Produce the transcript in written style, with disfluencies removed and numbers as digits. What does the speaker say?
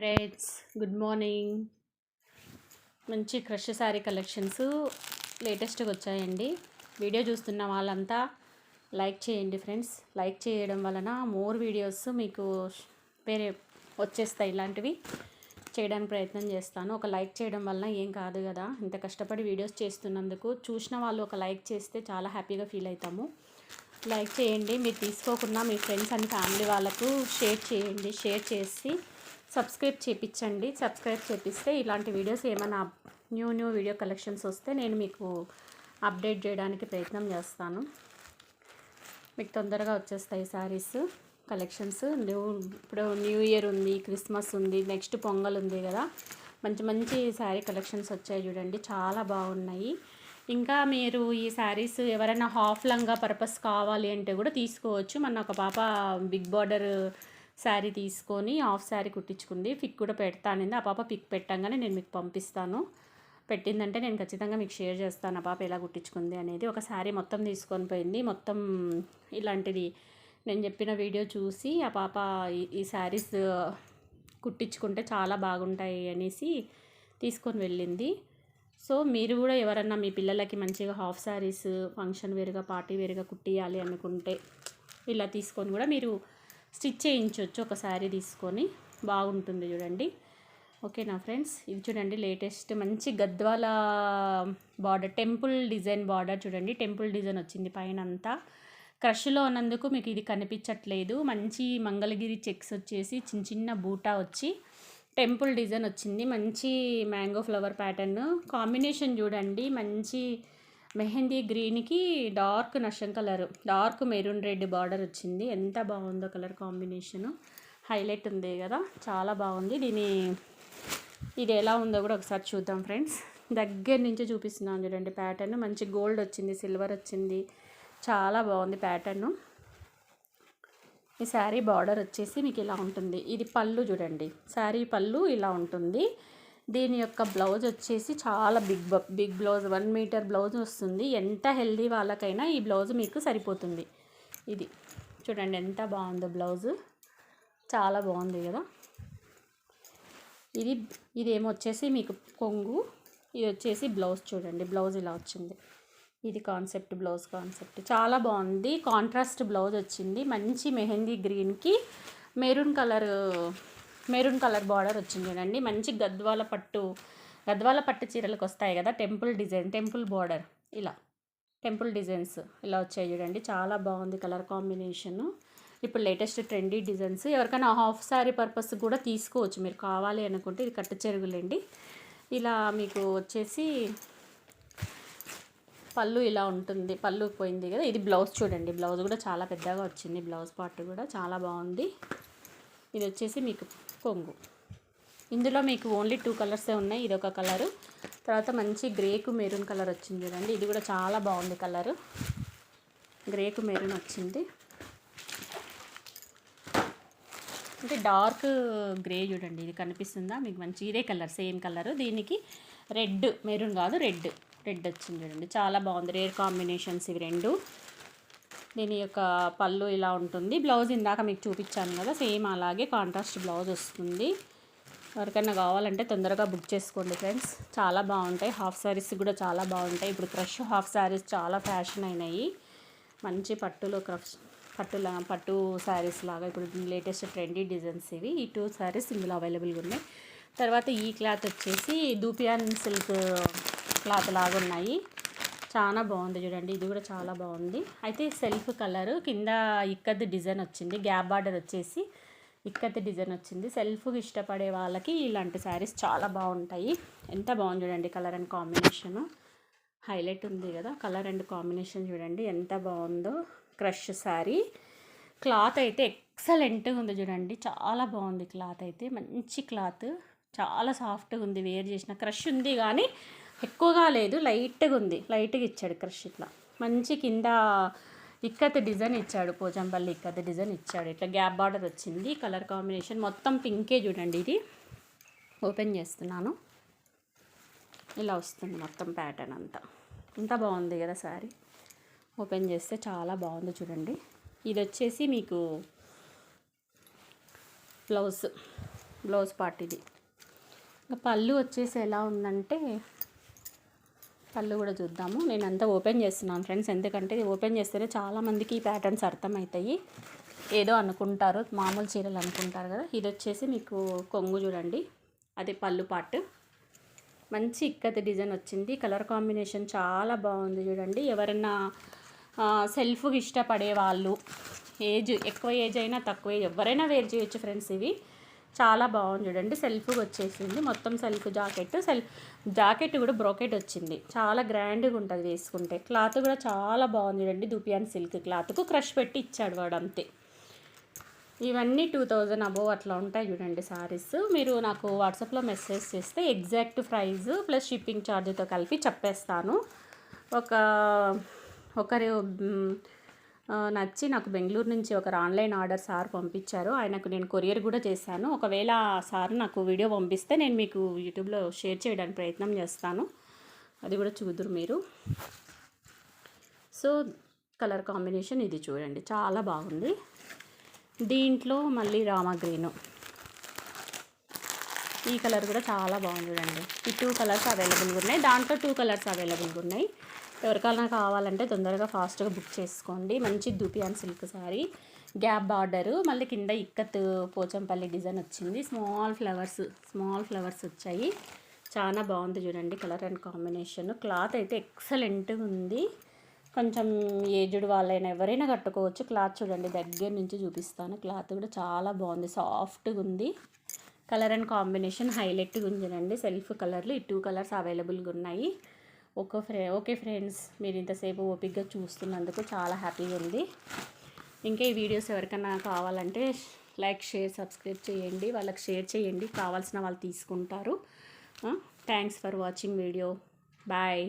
Friends, good morning. మంచి crush sari collections లేటెస్ట్గా వచ్చాయండి. వీడియో చూస్తున్న వాళ్ళంతా లైక్ చేయండి ఫ్రెండ్స్. లైక్ చేయడం వలన మోర్ వీడియోస్ మీకు వేరే వచ్చేస్తాయి. ఇలాంటివి చేయడానికి ప్రయత్నం చేస్తాను. ఒక లైక్ చేయడం వలన ఏం కాదు కదా. ఇంత కష్టపడి వీడియోస్ చేస్తున్నందుకు చూసిన వాళ్ళు ఒక లైక్ చేస్తే చాలా హ్యాపీగా ఫీల్ అవుతాము. లైక్ చేయండి. మీరు తీసుకోకుండా మీ ఫ్రెండ్స్ అండ్ ఫ్యామిలీ వాళ్ళకు షేర్ చేయండి. షేర్ చేసి సబ్స్క్రైబ్ చేయించండి. సబ్స్క్రైబ్ చేపిస్తే ఇలాంటి వీడియోస్ ఏమైనా న్యూ వీడియో కలెక్షన్స్ వస్తే నేను మీకు అప్డేట్ చేయడానికి ప్రయత్నం చేస్తాను. మీకు తొందరగా వచ్చేస్తాయి శారీస్ కలెక్షన్స్. ఇప్పుడు న్యూ ఇయర్ ఉంది, క్రిస్మస్ ఉంది, నెక్స్ట్ పొంగల్ ఉంది కదా. మంచి మంచి శారీ కలెక్షన్స్ వచ్చాయి చూడండి, చాలా బాగున్నాయి. ఇంకా మీరు ఈ శారీస్ ఎవరైనా హాఫ్ లంగా పర్పస్ కావాలి అంటే కూడా తీసుకోవచ్చు. మన ఒక పాప బిగ్ బార్డర్ శారీ తీసుకొని హాఫ్ శారీ కుట్టించుకుంది. పిక్ కూడా పెడతానింది. ఆ పాప పిక్ పెట్టంగానే నేను మీకు పంపిస్తాను. పెట్టిందంటే నేను ఖచ్చితంగా మీకు షేర్ చేస్తాను ఆ పాప ఎలా కుట్టించుకుంది అనేది. ఒక శారీ మొత్తం తీసుకొని పోయింది. మొత్తం ఇలాంటిది నేను చెప్పిన వీడియో చూసి ఆ పాప ఈ శారీస్ కుట్టించుకుంటే చాలా బాగుంటాయి అనేసి తీసుకొని వెళ్ళింది. సో మీరు కూడా ఎవరన్నా మీ పిల్లలకి మంచిగా హాఫ్ శారీస్ ఫంక్షన్ వేరుగా పార్టీ వేరుగా కుట్టియాలి అనుకుంటే ఇలా తీసుకొని కూడా మీరు స్టిచ్ చేయించవచ్చు. ఒక శారీ తీసుకొని బాగుంటుంది చూడండి. ఓకేనా ఫ్రెండ్స్, ఇది చూడండి లేటెస్ట్ మంచి Gadwal border, temple design border చూడండి. టెంపుల్ డిజైన్ వచ్చింది పైన అంతా. క్రష్లో ఉన్నందుకు మీకు ఇది కనిపించట్లేదు. మంచి మంగళగిరి చెక్స్ వచ్చేసి చిన్న చిన్న బూటా వచ్చి టెంపుల్ డిజైన్ వచ్చింది. మంచి మ్యాంగో ఫ్లవర్ ప్యాటర్న్ కాంబినేషన్ చూడండి. మంచి మెహందీ గ్రీన్కి డార్క్ నషం colour, dark maroon red border వచ్చింది. ఎంత బాగుందో కలర్ కాంబినేషను. హైలైట్ ఉంది కదా, చాలా బాగుంది. ఇది ఎలా ఉందో కూడా ఒకసారి చూద్దాం ఫ్రెండ్స్. దగ్గర నుంచి చూపిస్తున్నాను చూడండి. ప్యాటర్న్ మంచి గోల్డ్ వచ్చింది, సిల్వర్ వచ్చింది, చాలా బాగుంది ప్యాటర్ను. ఈ శారీ బార్డర్ వచ్చేసి మీకు ఇలా ఉంటుంది. ఇది పళ్ళు చూడండి, శారీ పళ్ళు ఇలా ఉంటుంది. దీని యొక్క బ్లౌజ్ వచ్చేసి చాలా బిగ్ బ్లౌజ్, 1 మీటర్ బ్లౌజ్ వస్తుంది. ఎంత హెల్దీ వాళ్ళకైనా ఈ బ్లౌజ్ మీకు సరిపోతుంది. ఇది చూడండి ఎంత బాగుందో బ్లౌజు, చాలా బాగుంది కదా. ఇది ఏమొచ్చేసి మీకు కొంగు, ఇది వచ్చేసి బ్లౌజ్ చూడండి. బ్లౌజ్ ఇలా వచ్చింది. ఇది బ్లౌజ్ కాన్సెప్ట్ చాలా బాగుంది. కాంట్రాస్ట్ బ్లౌజ్ వచ్చింది. మంచి మెహందీ గ్రీన్కి మెరూన్ కలర్ బార్డర్ వచ్చింది చూడండి. మంచి గద్వాల పట్టు చీరలకు వస్తాయి కదా, టెంపుల్ డిజైన్, టెంపుల్ బార్డర్, ఇలా టెంపుల్ డిజైన్స్ ఇలా వచ్చాయి చూడండి. చాలా బాగుంది కలర్ కాంబినేషను. ఇప్పుడు లేటెస్ట్ ట్రెండీ డిజైన్స్. ఎవరికైనా హాఫ్ శారీ పర్పస్ కూడా తీసుకోవచ్చు మీరు కావాలి అనుకుంటే. ఇది కట్టు చెరుగులేండి. ఇలా మీకు వచ్చేసి పళ్ళు ఇలా ఉంటుంది. పళ్ళు పోయింది కదా. ఇది బ్లౌజ్ చూడండి. బ్లౌజ్ కూడా చాలా పెద్దగా వచ్చింది. బ్లౌజ్ పార్ట్ కూడా చాలా బాగుంది. ఇది వచ్చేసి మీకు కొంగు. ఇందులో మీకు ఓన్లీ 2 కలర్సే ఉన్నాయి. ఇది ఒక కలరు, తర్వాత మంచి గ్రేకు మెరూన్ కలర్ వచ్చింది చూడండి. ఇది కూడా చాలా బాగుంది కలరు, గ్రేకు మెరూన్ వచ్చింది. అంటే డార్క్ గ్రే చూడండి. ఇది కనిపిస్తుందా మీకు? మంచి ఇదే కలర్, సేమ్ కలరు. దీనికి రెడ్, మెరూన్ కాదు రెడ్ వచ్చింది చూడండి. చాలా బాగుంది. రేర్ కాంబినేషన్స్ ఇవి రెండు. దీని యొక్క పళ్ళు ఇలా ఉంటుంది. బ్లౌజ్ ఇందాక మీకు చూపించాను కదా, సేమ్ అలాగే కాంట్రాస్ట్ బ్లౌజ్ వస్తుంది. ఎవరికైనా కావాలంటే తొందరగా బుక్ చేసుకోండి ఫ్రెండ్స్. చాలా బాగుంటాయి. హాఫ్ శారీస్ కూడా చాలా బాగుంటాయి. ఇప్పుడు క్రష్ హాఫ్ శారీస్ చాలా ఫ్యాషన్ అయినాయి. మంచి పట్టు శారీస్ లాగా ఇప్పుడు లేటెస్ట్ ట్రెండీ డిజైన్స్ ఇవి. ఈ 2 శారీస్ ఇందులో అవైలబుల్గా ఉన్నాయి. తర్వాత ఈ క్లాత్ వచ్చేసి దూపియాన్ సిల్క్ క్లాత్ లాగా ఉన్నాయి. చాలా బాగుంది చూడండి. ఇది కూడా చాలా బాగుంది. అయితే సెల్ఫ్ కలర్ కింద ఇక్కత్ డిజైన్ వచ్చింది. గ్యాప్ బార్డర్ వచ్చేసి ఇక్కత్ డిజైన్ వచ్చింది. సెల్ఫ్కి ఇష్టపడే వాళ్ళకి ఇలాంటి శారీస్ చాలా బాగుంటాయి. ఎంత బాగుంది చూడండి. కలర్ అండ్ కాంబినేషను హైలైట్ ఉంది కదా. కలర్ అండ్ కాంబినేషన్ చూడండి ఎంత బాగుందో. క్రష్ శారీ క్లాత్ అయితే ఎక్సలెంట్గా ఉంది చూడండి. చాలా బాగుంది క్లాత్ అయితే. మంచి క్లాత్, చాలా సాఫ్ట్గా ఉంది. వేర్ చేసిన క్రష్ ఉంది కానీ ఎక్కువగా లేదు, లైట్గా ఉంది. లైట్గా ఇచ్చాడు క్రష్. ఇట్లా మంచి కింద ఇక్కత్ డిజైన్ ఇచ్చాడు. పోచంపల్లి ఇక్కత్ డిజైన్ ఇచ్చాడు. ఇట్లా గ్యాప్ బార్డర్ వచ్చింది. కలర్ కాంబినేషన్ మొత్తం పింకే చూడండి. ఇది ఓపెన్ చేస్తున్నాను. ఇలా వస్తుంది మొత్తం ప్యాటర్న్ అంతా. ఎంత బాగుంది కదా శారీ. ఓపెన్ చేస్తే చాలా బాగుంది చూడండి. ఇది వచ్చేసి మీకు బ్లౌజ్ బ్లౌజ్ పార్ట్ ఇది. ఇంకా పళ్ళు వచ్చేసి ఎలా ఉందంటే, పళ్ళు కూడా చూద్దాము. నేను అంతా ఓపెన్ చేస్తున్నాను ఫ్రెండ్స్, ఎందుకంటే ఓపెన్ చేస్తేనే చాలామందికి ఈ ప్యాటర్న్స్ అర్థమవుతాయి. ఏదో అనుకుంటారు, మామూలు చీరలు అనుకుంటారు కదా. ఇది వచ్చేసి మీకు కొంగు చూడండి, అది పళ్ళు పార్ట్. మంచి ఇక్కత్ డిజైన్ వచ్చింది. కలర్ కాంబినేషన్ చాలా బాగుంది చూడండి. ఎవరన్నా సెల్ఫ్కి ఇష్టపడే వాళ్ళు, ఎక్కువ ఏజ్ అయినా తక్కువ ఏజ్ ఎవరైనా వేర్ చేయొచ్చు ఫ్రెండ్స్. ఇవి చాలా బాగుంది చూడండి. సెల్ఫ్గా వచ్చేసింది మొత్తం, సెల్ఫ్ జాకెట్ కూడా బ్రోకెట్ వచ్చింది. చాలా గ్రాండ్గా ఉంటుంది వేసుకుంటే. క్లాత్ కూడా చాలా బాగుంది చూడండి. దుపియాన్ సిల్క్ క్లాత్కు క్రష్ పెట్టి ఇచ్చాడు వాడు, అంతే. ఇవన్నీ 2000 అబోవ్ అట్లా ఉంటాయి చూడండి సారీస్. మీరు నాకు వాట్సాప్లో మెసేజ్ చేస్తే ఎగ్జాక్ట్ ప్రైస్ ప్లస్ షిప్పింగ్ ఛార్జ్తో కలిపి చెప్పేస్తాను. ఒకరు నచ్చి నాకు బెంగళూరు నుంచి ఒకరు ఆన్లైన్ ఆర్డర్ సార్ పంపించారు. ఆయనకు నేను కొరియర్ కూడా చేశాను. ఒకవేళ సార్ నాకు వీడియో పంపిస్తే నేను మీకు యూట్యూబ్లో షేర్ చేయడానికి ప్రయత్నం చేస్తాను. అది కూడా చూదురు మీరు. సో కలర్ కాంబినేషన్ ఇది చూడండి, చాలా బాగుంది. దీంట్లో మళ్ళీ రామా గ్రీను, ఈ కలర్ కూడా చాలా బాగుంది చూడండి. ఈ 2 కలర్స్ అవైలబుల్గా ఉన్నాయి. దాంట్లో 2 కలర్స్ అవైలబుల్గా ఉన్నాయి. ఎవరికైనా కావాలంటే తొందరగా ఫాస్ట్గా బుక్ చేసుకోండి. మంచి దుపియాన్ సిల్క్ సారీ, గ్యాప్ బార్డరు, మళ్ళీ కింద ఇక్కత్ పోచంపల్లి డిజైన్ వచ్చింది. స్మాల్ ఫ్లవర్స్ వచ్చాయి. చాలా బాగుంది చూడండి కలర్ అండ్ కాంబినేషన్. క్లాత్ అయితే ఎక్సలెంట్గా ఉంది. కొంచెం ఏజ్డ్ వాళ్ళైనా ఎవరైనా కట్టుకోవచ్చు. క్లాత్ చూడండి, దగ్గర నుంచి చూపిస్తాను. క్లాత్ కూడా చాలా బాగుంది, సాఫ్ట్గా ఉంది. కలర్ అండ్ కాంబినేషన్ హైలైట్గా ఉంది చూడండి. సెల్ఫ్ కలర్లు ఈ 2 కలర్స్ అవైలబుల్గా ఉన్నాయి. ఓకే ఫ్రెండ్స్, మీరు ఇంతసేపు ఓపిక్గా చూస్తున్నందుకు చాలా హ్యాపీగా ఉంది. ఇంకా ఈ వీడియోస్ ఎవరికైనా కావాలంటే లైక్, షేర్, సబ్స్క్రైబ్ చేయండి. వాళ్ళకి షేర్ చేయండి, కావాల్సిన వాళ్ళు తీసుకుంటారు. Thanks for watching video. Bye.